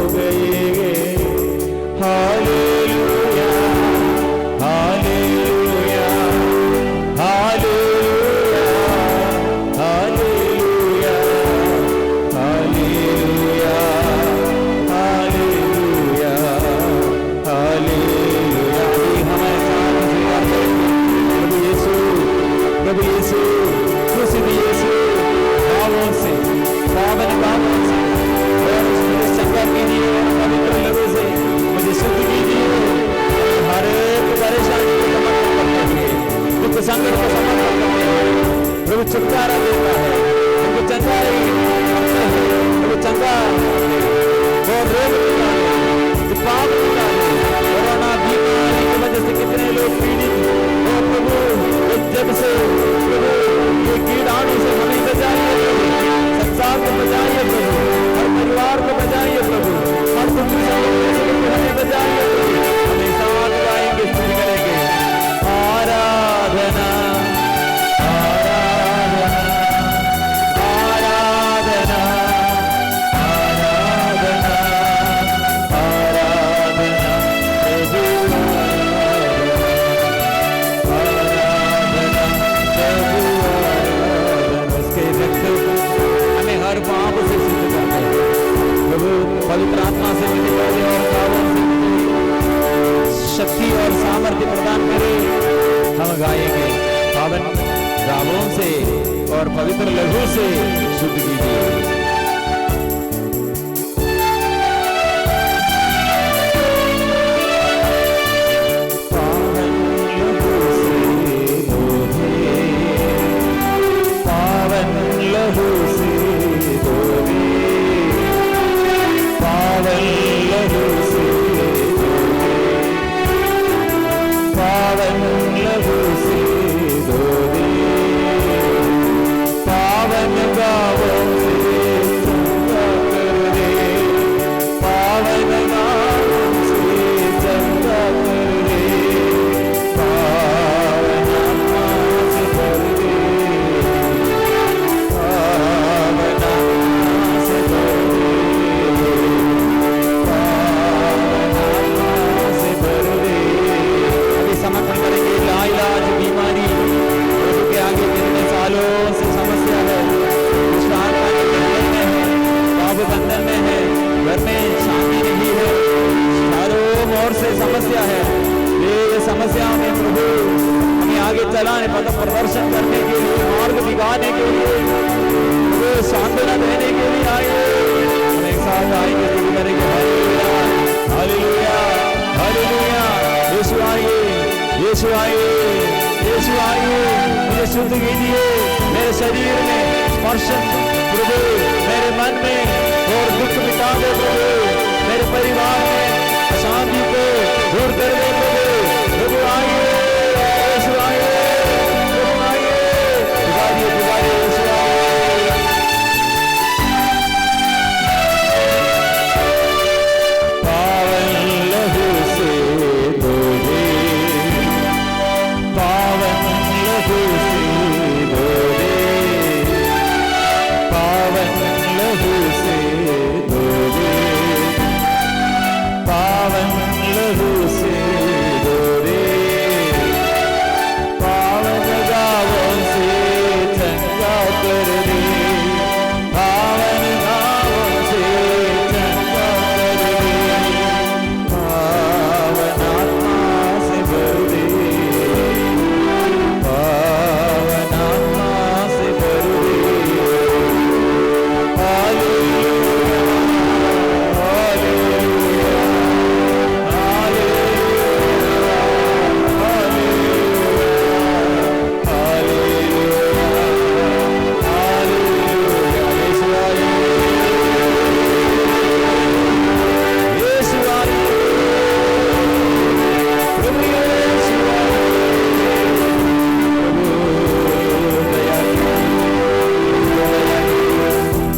गए। Hallelujah hallelujah hallelujah hallelujah hallelujah hallelujah hallelujah. हमारे साथ स्वीकार करेंगे। प्रभु यीशु, प्रभु यीशु, क्रूसित यीशु भावों से, पावन भावों से और मुझे संगा कीजिए, पवित्र लहू से मुझे शुद्ध कीजिए। हर एक परेशानी को समर्पण करते हुए, दुख संकट को समर्पण करते हुए प्रभु छुटकारा देता है, प्रभु चंगाई करते हैं, प्रभु चंगा और रोग निकाले, पाप निकाले। कोरोना बीमारी की वजह से कितने लोग पीड़ित हो प्रभु, जब से प्रभु ये कीटाणु से हमें बचाइए, संसार को बचाइए प्रभु, हर परिवार को बचाइए प्रभु, हर दुखी से हमें बचाइए प्रभु। हमें साथ गाएंगे, स्तुति करेंगे। पावन गावों से और पवित्र लहू से शुद्ध कीजिए। चलाने पथ प्रदर्शन करने के लिए, मार्ग दिखाने के लिए, सांत्वना देने के लिए आए। हम एक साथ आएंगे, तुम करेंगे हालेलुया हालेलुया। यीशु आइए, यीशु आइए, यीशु आइए। मुझे शुद्ध कीजिए, मेरे शरीर में स्पर्श प्रभु, मेरे मन में और दुख मिटा दे प्रभु, मेरे परिवार में अशांति को दूर कर दे प्रभु। प्रभु आइए, यीशु आइए, प्रभु आइए, पुकारिए पुकारिए, यीशु आइए। पावन लहू से धोए, पावन लहू से धोए, पावन लहू से धोए, पावन लहू से धोए, पावन गावों से चंगा कर दे, पावन गावों से चंगा कर दे, पावन आत्मा से भर दे, पावन आत्मा से भर दे। हालेलुया हालेलुया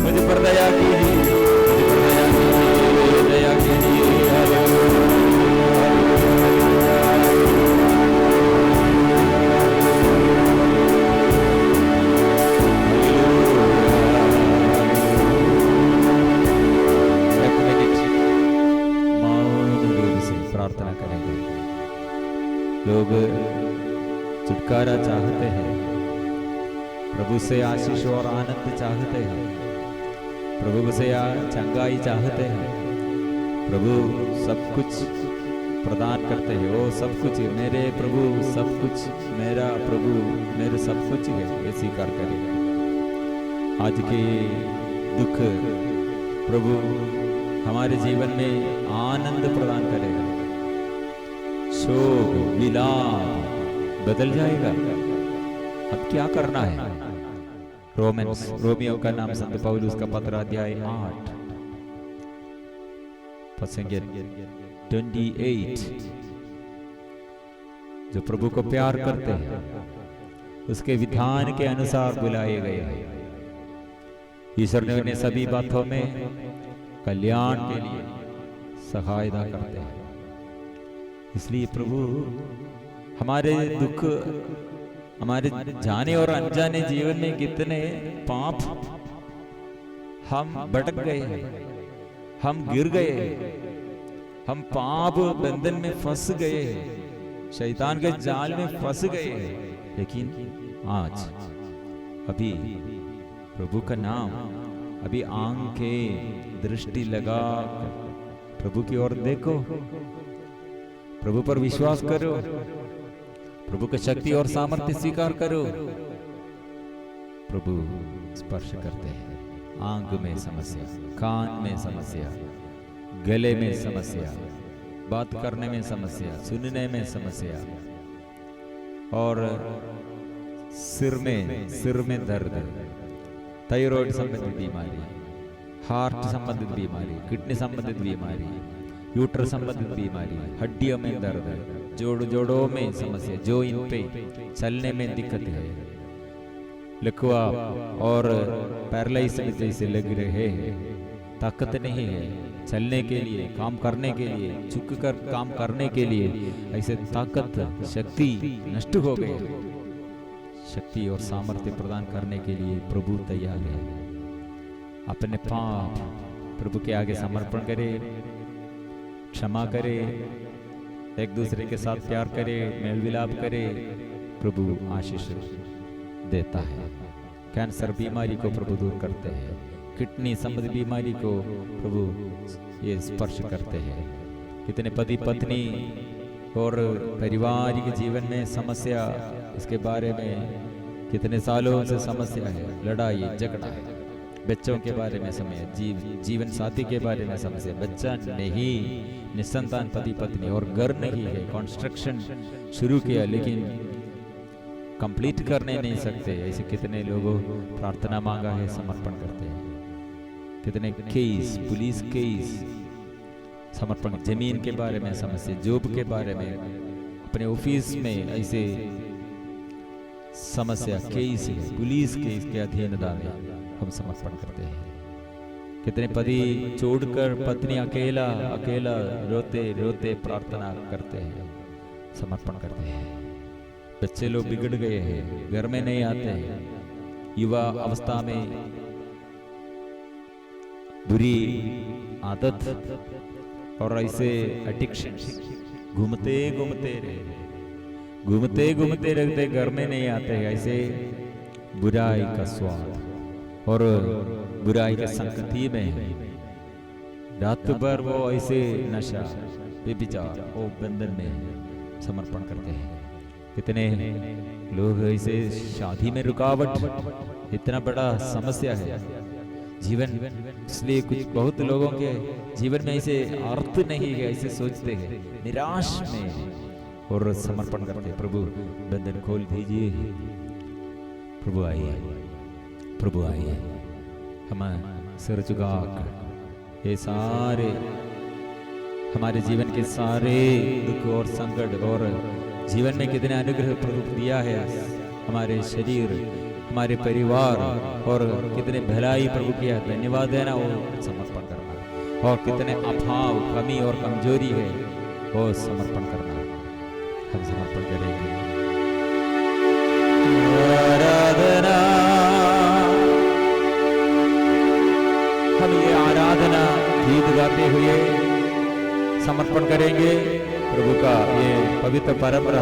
मुझे पर दया कीजिए, मुझे पर दया कीजिए, दया कीजिए। एक मिनट मौन रूप से प्रार्थना करेंगे। लोग छुटकारा चाहते हैं, प्रभु से आशीष और आनंद चाहते हैं, प्रभु से चंगाई चाहते हैं। प्रभु सब कुछ प्रदान करते हैं, वो सब कुछ मेरे प्रभु, सब कुछ मेरा प्रभु, मेरे सब कुछ है, ये स्वीकार करेगा। आज के दुख प्रभु हमारे जीवन में आनंद प्रदान करेगा, शोक विलाप बदल जाएगा। अब क्या करना है? रोमियो का नाम संत पौलुस का पत्र अध्याय 8 पद 28। जो प्रभु को प्यार करते हैं उसके विधान के अनुसार बुलाए गए हैं। ईश्वर ने उन्हें सभी बातों में कल्याण के लिए सहायता करते हैं। इसलिए प्रभु हमारे दुख, हमारे जाने और अनजाने जीवन में कितने पाप हम भटक गए हैं, हम गिर गए हैं, हम पाप बंधन में फंस गए हैं, शैतान के जाल में फंस गए हैं। लेकिन आज अभी प्रभु का नाम, अभी आंखें दृष्टि लगा प्रभु की ओर देखो, प्रभु पर विश्वास करो, प्रभु की शक्ति और सामर्थ्य स्वीकार करो। प्रभु स्पर्श करते हैं। आंख में समस्या, कान में समस्या, गले में समस्या, बात करने में समस्या, सुनने में समस्या, और सिर में दर्द, थायराइड संबंधित बीमारी, हार्ट संबंधित बीमारी, किडनी संबंधित बीमारी, यूटर संबंधित बीमारी, हड्डियों में दर्द, जोड़ों में समस्या, जो इन पे चलने में दिक्कत है, लकवा और पैरालाइज जैसे लग रहे हैं, ताकत नहीं है चलने के लिए, काम करने के लिए, झुक कर काम करने के लिए, ऐसे ताकत शक्ति नष्ट हो गई। शक्ति और सामर्थ्य प्रदान करने के लिए प्रभु तैयार है। अपने पाप प्रभु के आगे समर्पण करे, क्षमा करे, एक दूसरे के साथ प्यार करे, मेल विलाप करे। प्रभु आशीष देता है। कैंसर बीमारी को प्रभु दूर करते हैं। किडनी संबंधी बीमारी को प्रभु ये स्पर्श करते हैं। कितने पति पत्नी और पारिवारिक जीवन में समस्या, इसके बारे में कितने सालों से समस्या है, लड़ाई झगड़ा है, बच्चों के बारे में समस्या, जीवन साथी के बारे में समस्या, बच्चा नहीं, निसंतान पति पत्नी, और घर नहीं है, कंस्ट्रक्शन शुरू किया लेकिन कंप्लीट करने नहीं सकते। ऐसे कितने लोगों प्रार्थना मांगा है, समर्पण करते हैं। कितने केस, पुलिस केस, समर्पण, जमीन के बारे में समस्या, जॉब के बारे में, अपने ऑफिस में ऐसे समस्या, केस है, पुलिस केस के अधीनता में हम समर्पण करते हैं। कितने पति छोड़कर पत्नी अकेला रोते रोते प्रार्थना करते हैं, समर्पण करते हैं। बच्चे लोग बिगड़ गए हैं, घर में नहीं आते हैं, युवा अवस्था में बुरी आदत और ऐसे एडिक्शन, घूमते रहते, घर में नहीं आते हैं। ऐसे बुराई का स्वाद और बुराई के संगति में रात भर वो ऐसे नशा, व्यभिचार और बंधन में समर्पण करते हैं। कितने लोग ऐसे शादी में रुकावट, इतना बड़ा समस्या है जीवन, इसलिए कुछ बहुत लोगों के जीवन में ऐसे अर्थ नहीं है, ऐसे सोचते हैं, निराश में, और समर्पण करते हैं। प्रभु बंधन खोल दीजिए, प्रभु आइए, हम सिर झुकाकर ये सारे हमारे जीवन के सारे दुख और संकट और जीवन में कितने अनुग्रह प्रभु दिया है, हमारे शरीर, हमारे परिवार, और कितने भलाई प्रभु किया, धन्यवाद देना, वो समर्पण करना, और कितने अभाव, कमी और कमजोरी है, वो समर्पण करना। हम समर्पण करेंगे। आराधना, हम ये आराधना गीत गाते हुए समर्पण करेंगे प्रभु का ये पवित्र परंपरा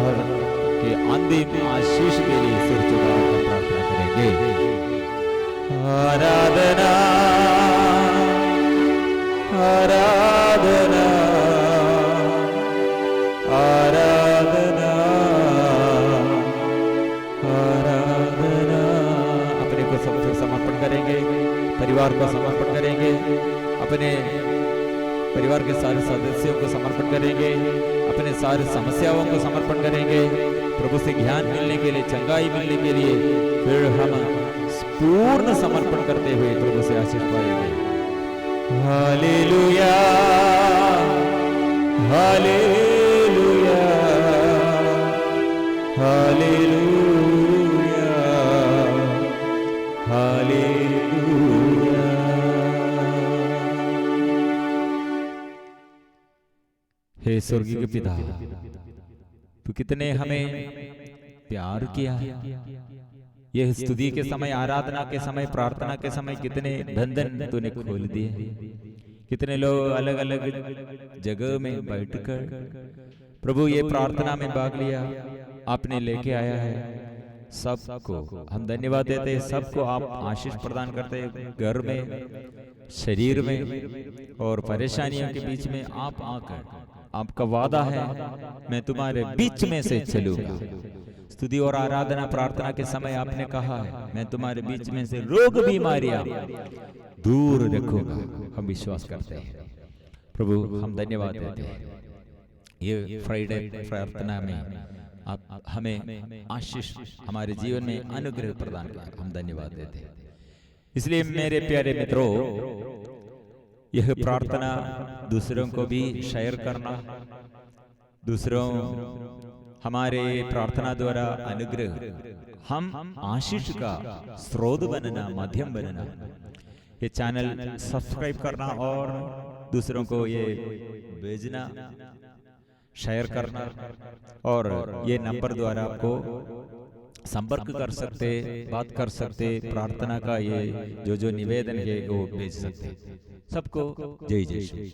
के अंतिम आशीष के लिए सिर झुकाकर प्रार्थना करेंगे। आराधना, आराधना, आराधना, आराधना। अपने को समर्पण करेंगे, परिवार को समर्पण करेंगे, अपने परिवार के सारे सदस्यों को समर्पण करेंगे, अपने सारे समस्याओं को समर्पण करेंगे, प्रभु से ज्ञान मिलने के लिए, चंगाई मिलने के लिए, फिर हम पूर्ण समर्पण करते हुए प्रभु से आशीष पाएंगे। Hallelujah, hallelujah, hallelujah, hallelujah. हे स्वर्गीय के पिता, तू कितने हमें प्यार किया है। यह स्तुति के समय, आराधना के समय, प्रार्थना के समय कितने बंधन तूने खोल दिए। कितने लोग अलग अलग जगह में बैठकर प्रभु ये प्रार्थना में भाग लिया, आपने लेके आया है। सबको हम धन्यवाद देते हैं, सबको आप आशीष प्रदान करते हैं। घर में, शरीर में और परेशानियों के बीच में आप आकर, आपका वादा है मैं तुम्हारे बीच में से चलूंगा, स्तुति और आराधना प्रार्थना के समय आपने कहा है, मैं तुम्हारे बीच में से रोग बीमारियां दूर रखूंगा। हम विश्वास करते हैं प्रभु, हम धन्यवाद देते हैं ये फ्राइडे प्रार्थना में आप हमें आशीष, हमारे जीवन में अनुग्रह प्रदान कर, हम धन्यवाद देते हैं। इसलिए मेरे प्यारे मित्रों, यह प्रार्थना दूसरों को भी शेयर करना, दूसरों हमारे प्रार्थना द्वारा अनुग्रह, हम आशीष का स्रोत बनना, माध्यम बनना, ये चैनल सब्सक्राइब करना और दूसरों को ये भेजना, शेयर करना, और ये नंबर द्वारा आपको संपर्क कर सकते, बात कर सकते, प्रार्थना का ये जो निवेदन है वो भेज सकते। सबको जय जय श्री।